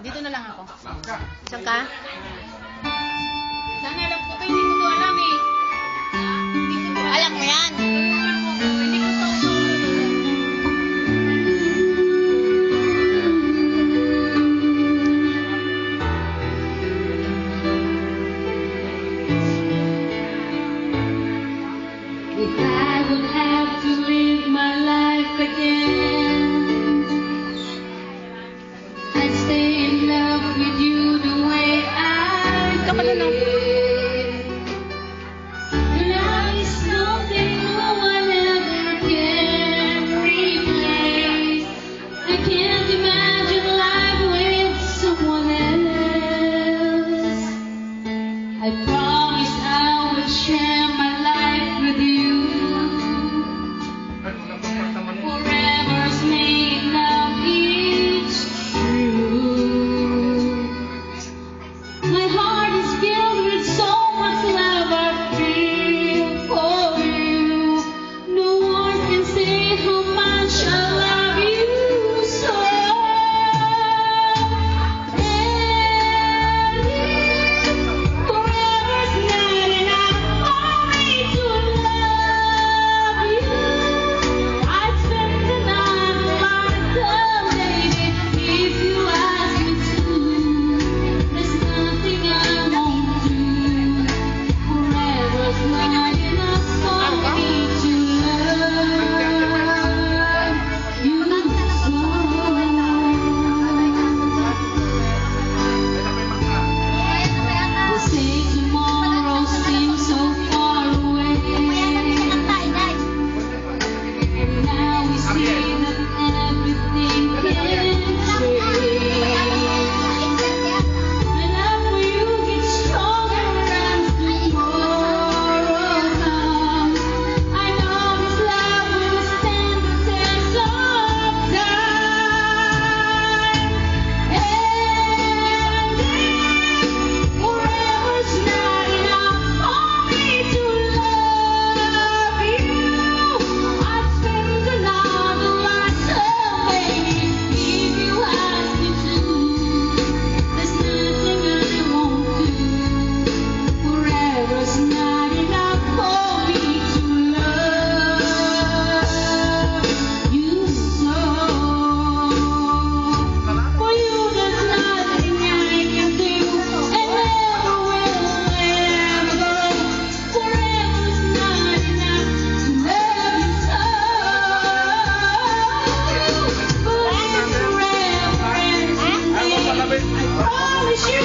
Dito na lang ako. Saan ka? Sana alam ko to, hindi ko to alam eh. Hindi ko to alam. Alam mo yan. Hindi ko to. If I would have to live my life again, I'd stay in love with you the way I did. Love is something no one ever can replace. I can't imagine life with someone else. I promise I will share my life with you. Forever's made love each true. My heart is filled with so much love I feel for you. No words can say how much I love you so. Forever's not enough for me to love you. I'd spend the night like a lady if you ask me to. There's nothing I won't do. Forever's not enough for me to love you so. They say tomorrow seems so far away, and now we see that everything can change. My love for you gets stronger as tomorrow comes. I know this love will stand the test of time. Forever's not enough for me to love you. I'd spend another lifetime, baby, if you ask me to. There's nothing I won't do. Forever's not enough for me to love you so. For you, there's nothing I can do, and never will ever. Forever's not enough to love you so. But forever and a day, I promise you.